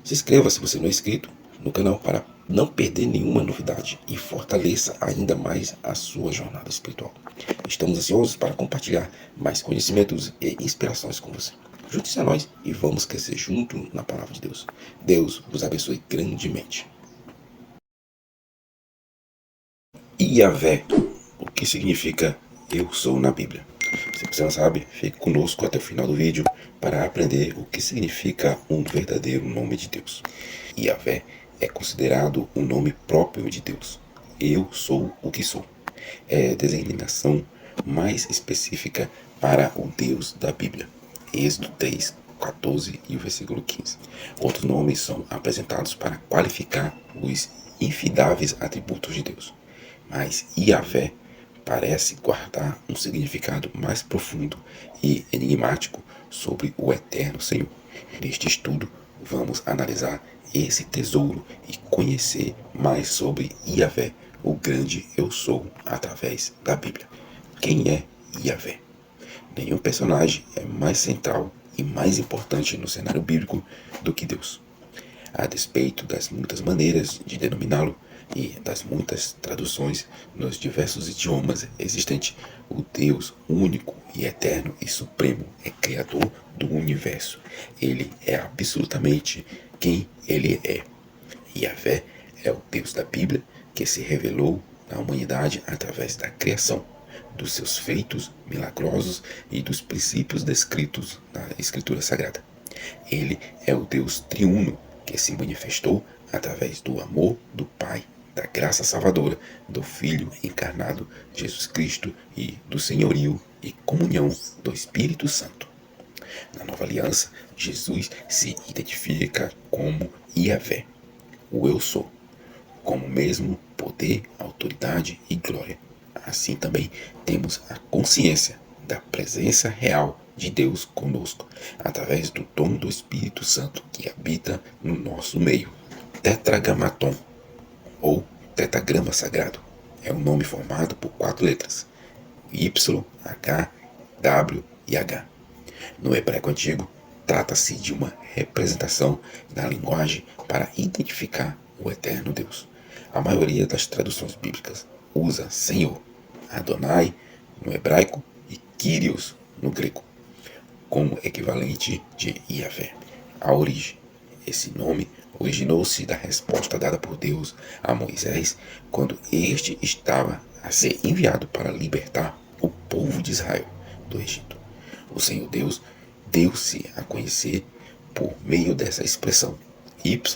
Se inscreva se você não é inscrito no canal para não perder nenhuma novidade e fortaleça ainda mais a sua jornada espiritual. Estamos ansiosos para compartilhar mais conhecimentos e inspirações com você. Junte-se a nós e vamos crescer junto na Palavra de Deus. Deus vos abençoe grandemente. Yavé, o que significa eu sou na Bíblia. Se você não sabe, fique conosco até o final do vídeo para aprender o que significa um verdadeiro nome de Deus. Yavé é considerado o nome próprio de Deus. Eu sou o que sou. É a designação mais específica para o Deus da Bíblia. Êxodo 3:14 e o versículo 15. Outros nomes são apresentados para qualificar os infindáveis atributos de Deus. Mas Yavé parece guardar um significado mais profundo e enigmático sobre o eterno Senhor. Neste estudo, vamos analisar esse tesouro e conhecer mais sobre Yavé, o grande eu sou, através da Bíblia. Quem é Yavé? Nenhum personagem é mais central e mais importante no cenário bíblico do que Deus. A despeito das muitas maneiras de denominá-lo e das muitas traduções nos diversos idiomas existentes, o Deus único e eterno e supremo é Criador do universo. Ele é absolutamente quem ele é. Yavé é o Deus da Bíblia que se revelou à humanidade através da criação, dos seus feitos milagrosos e dos princípios descritos na Escritura Sagrada. Ele é o Deus triuno que se manifestou através do amor do Pai, da graça salvadora, do Filho encarnado, Jesus Cristo, e do senhorio e comunhão do Espírito Santo. Na Nova Aliança, Jesus se identifica como Yavé, o Eu Sou, como mesmo poder, autoridade e glória. Assim também temos a consciência da presença real de Deus conosco, através do dom do Espírito Santo que habita no nosso meio. Tetragrammaton, ou tetragrama sagrado, é um nome formado por 4 letras, Y, H, W e H. No hebraico antigo, trata-se de uma representação da linguagem para identificar o eterno Deus. A maioria das traduções bíblicas usa Senhor, Adonai no hebraico e Kyrios no grego, como equivalente de Yavé. A origem. Esse nome originou-se da resposta dada por Deus a Moisés quando este estava a ser enviado para libertar o povo de Israel do Egito. O Senhor Deus deu-se a conhecer por meio dessa expressão YHWH,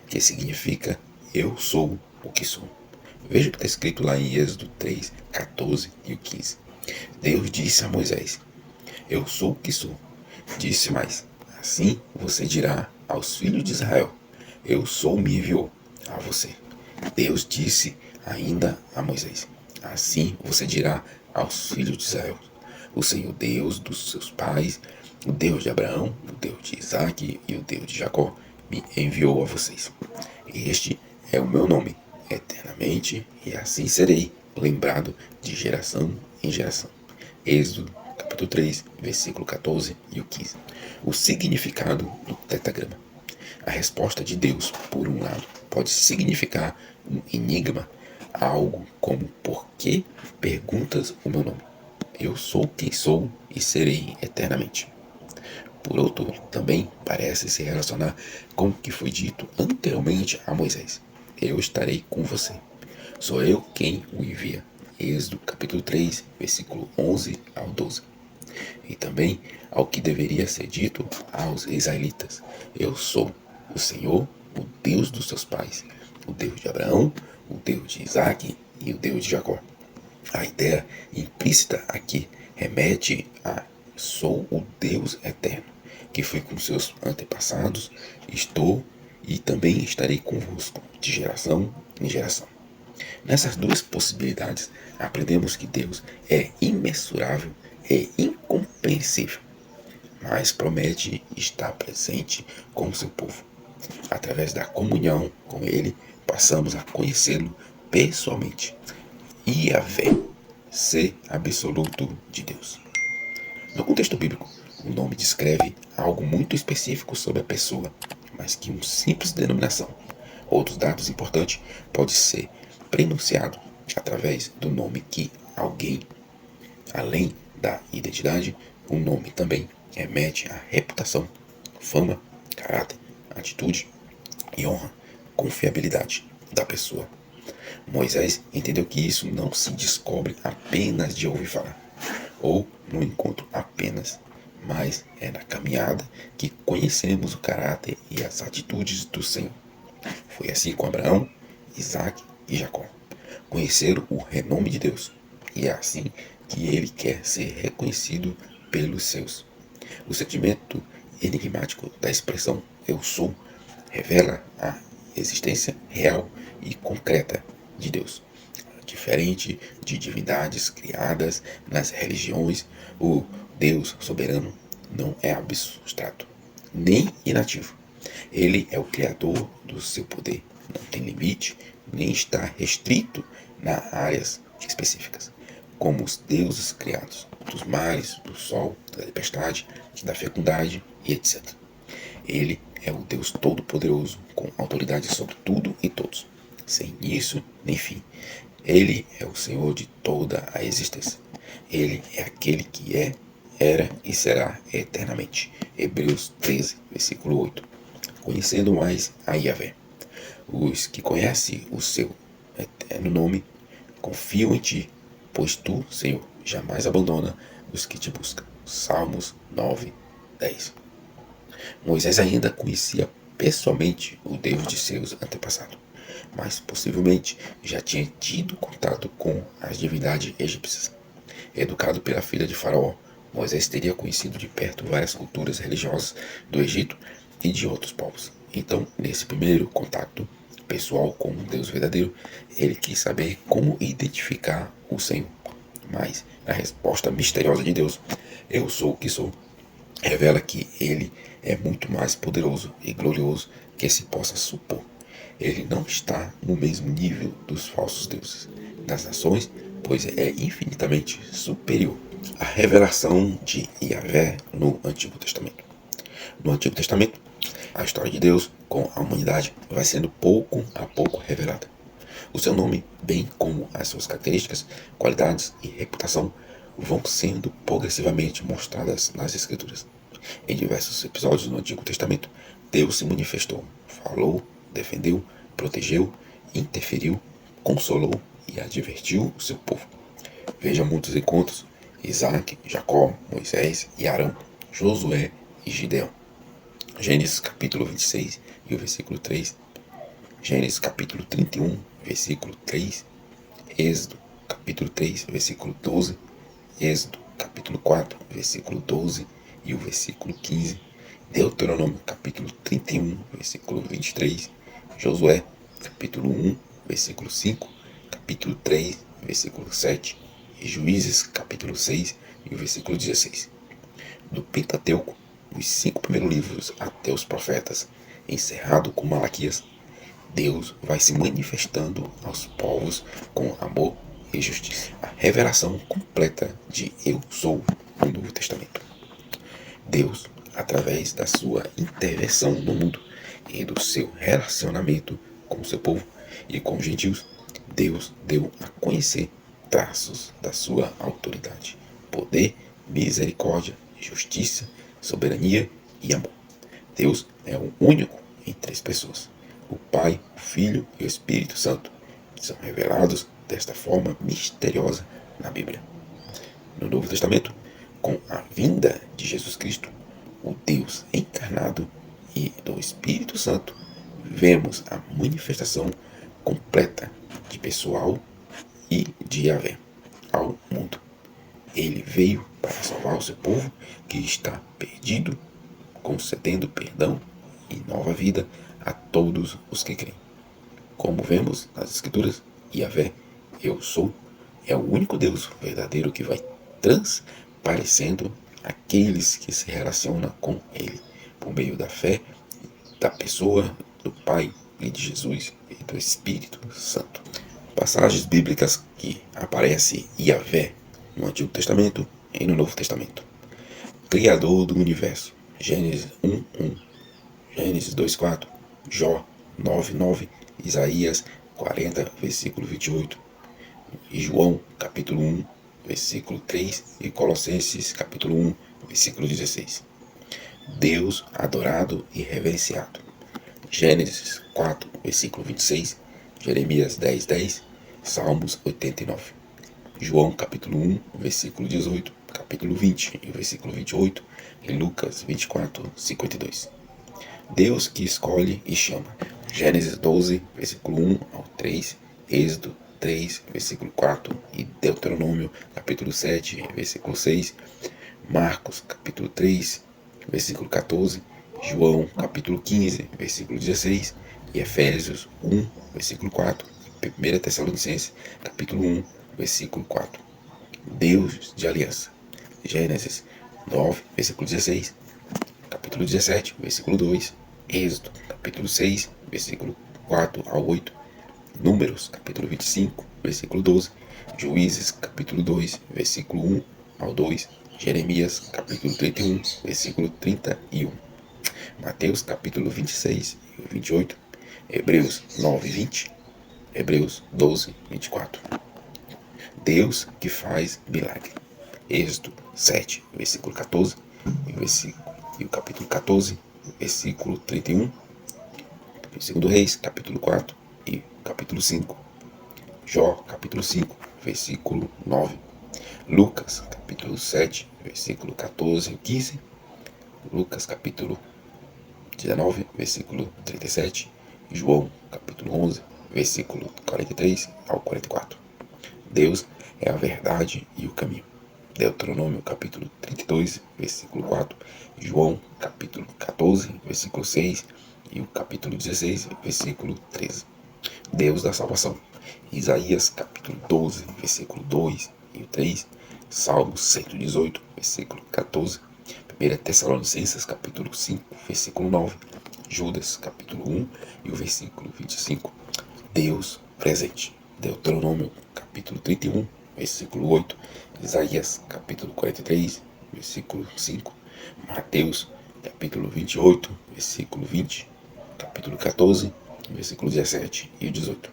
que significa eu sou o que sou. Veja o que está escrito lá em Êxodo 3:14 e 15. Deus disse a Moisés: eu sou o que sou. Disse mais: assim você dirá aos filhos de Israel: eu sou me enviou a você. Deus disse ainda a Moisés: assim você dirá aos filhos de Israel: o Senhor Deus dos seus pais, o Deus de Abraão, o Deus de Isaque e o Deus de Jacó, me enviou a vocês. Este é o meu nome eternamente, e assim serei lembrado de geração em geração. Êxodo, capítulo 3, versículo 14 e o 15. O significado do tetragrama. A resposta de Deus, por um lado, pode significar um enigma, algo como: por que perguntas o meu nome? Eu sou quem sou e serei eternamente. Por outro, também parece se relacionar com o que foi dito anteriormente a Moisés: eu estarei com você. Sou eu quem o envia. Êxodo capítulo 3, versículo 11 ao 12. E também ao que deveria ser dito aos israelitas: eu sou o Senhor, o Deus dos seus pais, o Deus de Abraão, o Deus de Isaque e o Deus de Jacó. A ideia implícita aqui remete a: sou o Deus eterno, que fui com seus antepassados, estou e também estarei convosco, de geração em geração. Nessas duas possibilidades, aprendemos que Deus é imensurável e incompreensível, mas promete estar presente com o seu povo. Através da comunhão com Ele, passamos a conhecê-lo pessoalmente. Yahvé, ser absoluto de Deus. No contexto bíblico, o nome descreve algo muito específico sobre a pessoa, mais que uma simples denominação. Outros dados importantes pode ser prenunciado através do nome que alguém, além da identidade, o nome também remete à reputação, fama, caráter, atitude e honra, confiabilidade da pessoa. Moisés entendeu que isso não se descobre apenas de ouvir falar, ou no encontro apenas, mas é na caminhada que conhecemos o caráter e as atitudes do Senhor. Foi assim com Abraão, Isaque e Jacó. Conheceram o renome de Deus, e é assim que ele quer ser reconhecido pelos seus. O sentimento enigmático da expressão eu sou revela a existência real e concreta de Deus. Diferente de divindades criadas nas religiões, o Deus soberano não é abstrato, nem inativo. Ele é o criador do seu poder, não tem limite, nem está restrito a áreas específicas, como os deuses criados, dos mares, do sol, da tempestade, da fecundidade e etc. Ele é o Deus Todo-Poderoso, com autoridade sobre tudo e todos, sem início nem fim. Ele é o Senhor de toda a existência. Ele é aquele que é, era e será eternamente. Hebreus 13, versículo 8. Conhecendo mais a Yahvé. Os que conhecem o seu eterno nome confiam em ti, pois tu, Senhor, jamais abandona os que te buscam. Salmos 9, 10. Moisés ainda conhecia pessoalmente o Deus de seus antepassados, mas possivelmente já tinha tido contato com as divindades egípcias. Educado pela filha de Faraó, Moisés teria conhecido de perto várias culturas religiosas do Egito e de outros povos. Então, nesse primeiro contato pessoal com o Deus verdadeiro, ele quis saber como identificar o Senhor. Mas a resposta misteriosa de Deus, eu sou o que sou, revela que ele é muito mais poderoso e glorioso que se possa supor. Ele não está no mesmo nível dos falsos deuses das nações, pois é infinitamente superior. A revelação de Yahvé no Antigo Testamento. No Antigo Testamento, a história de Deus com a humanidade vai sendo pouco a pouco revelada. O seu nome, bem como as suas características, qualidades e reputação, vão sendo progressivamente mostradas nas Escrituras. Em diversos episódios do Antigo Testamento, Deus se manifestou, falou, defendeu, protegeu, interferiu, consolou e advertiu o seu povo. Veja muitos encontros: Isaac, Jacó, Moisés e Arão, Josué e Gideão. Gênesis capítulo 26 e o versículo 3. Gênesis capítulo 31, versículo 3. Êxodo capítulo 3, versículo 12. Êxodo capítulo 4, versículo 12 e o versículo 15. Deuteronômio capítulo 31, versículo 23. Josué capítulo 1, versículo 5, capítulo 3, versículo 7, e Juízes, capítulo 6 e o versículo 16. Do Pentateuco, os 5 primeiros livros até os profetas, encerrado com Malaquias, Deus vai se manifestando aos povos com amor e justiça. A revelação completa de Eu Sou no Novo Testamento. Deus, através da sua intervenção no mundo e do seu relacionamento com o seu povo e com os gentios, Deus deu a conhecer traços da sua autoridade, poder, misericórdia, justiça, soberania e amor. Deus é o único em 3 pessoas. O Pai, o Filho e o Espírito Santo são revelados desta forma misteriosa na Bíblia. No Novo Testamento, com a vinda de Jesus Cristo, o Deus encarnado e do Espírito Santo, vemos a manifestação completa de pessoal e de Yahvé ao mundo. Ele veio para salvar o seu povo que está perdido, concedendo perdão e nova vida a todos os que creem. Como vemos nas Escrituras, Yahvé, Eu Sou, é o único Deus verdadeiro que vai transparecendo aqueles que se relacionam com Ele, por meio da fé, da pessoa do Pai e de Jesus e do Espírito Santo. Passagens bíblicas que aparece Yahvé no Antigo Testamento e no Novo Testamento. Criador do Universo, Gênesis 1:1, Gênesis 2:4, Jó 9:9, Isaías 40, versículo 28, e João, capítulo 1, versículo 3, e Colossenses, capítulo 1, versículo 16. Deus adorado e reverenciado. Gênesis 4, versículo 26, Jeremias 10:10, Salmos 89. João, capítulo 1, versículo 18, capítulo 20 e versículo 28, e Lucas 24:52. Deus que escolhe e chama. Gênesis 12, versículo 1 ao 3, Êxodo 3, versículo 4 e Deuteronômio, capítulo 7, versículo 6, Marcos, capítulo 3, versículo 14, João, capítulo 15, versículo 16 e Efésios 1, versículo 4, e 1 Tessalonicenses, capítulo 1, versículo 4. Deus de aliança. Gênesis 9, versículo 16, capítulo 17, versículo 2, Êxodo, capítulo 6, versículo 4 ao 8, Números, capítulo 25, versículo 12, Juízes, capítulo 2, versículo 1 ao 2, Jeremias, capítulo 31, versículo 31, Mateus, capítulo 26 e 28, Hebreus 9, 20, Hebreus 12, 24. Deus que faz milagre. Êxodo 7, versículo 14, e o capítulo 14, versículo 31, Segundo Reis, capítulo 4 e capítulo 5, Jó, capítulo 5, versículo 9, Lucas, capítulo 7, versículo 14 e 15, Lucas, capítulo 19, versículo 37, João, capítulo 11, versículo 43 ao 44. Deus é a verdade e o caminho. Deuteronômio, capítulo 32, versículo 4, João, capítulo 14, versículo 6 e o capítulo 16, versículo 13. Deus da salvação. Isaías, capítulo 12, versículo 2 e o 3, Salmos 118, versículo 14, 1 Tessalonicenses, capítulo 5, versículo 9, Judas, capítulo 1 e o versículo 25. Deus presente. Deuteronômio, capítulo 31, versículo 8, Isaías, capítulo 43, versículo 5, Mateus, capítulo 28, versículo 20, capítulo 14, versículo 17 e 18.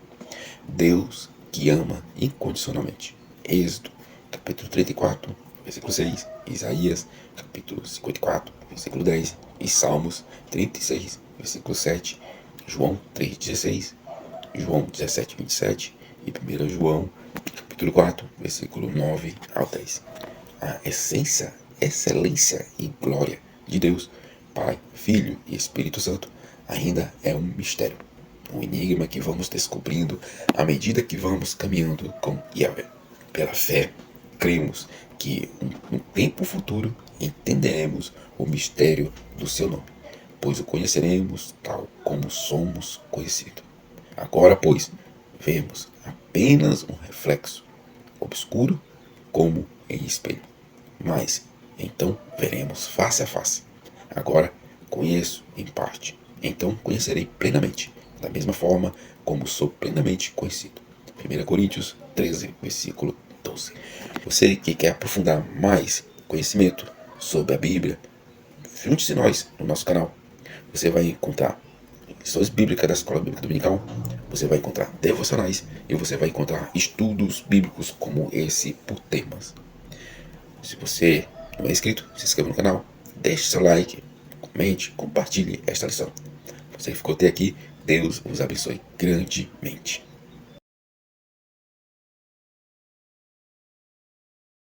Deus que ama incondicionalmente. Êxodo, capítulo 34, versículo 6, Isaías, capítulo 54, versículo 10 e Salmos 36, versículo 7, João 3,16, João 17, 27 e 1 João, capítulo 4, versículo 9 ao 10. A essência, excelência e glória de Deus, Pai, Filho e Espírito Santo, ainda é um mistério, um enigma que vamos descobrindo à medida que vamos caminhando com Yahvé. Pela fé, cremos que no tempo futuro entenderemos o mistério do seu nome, pois o conheceremos tal como somos conhecidos. Agora, pois, vemos apenas um reflexo, obscuro como em espelho. Mas então veremos face a face. Agora conheço em parte, então conhecerei plenamente, da mesma forma como sou plenamente conhecido. 1 Coríntios 13, versículo 12. Você que quer aprofundar mais conhecimento sobre a Bíblia, junte-se nós no nosso canal. Você vai encontrar lições bíblicas da Escola Bíblica Dominical, você vai encontrar devocionais e você vai encontrar estudos bíblicos como esse por temas. Se você não é inscrito, se inscreva no canal, deixe seu like, comente, compartilhe esta lição. Você que ficou até aqui, Deus os abençoe grandemente.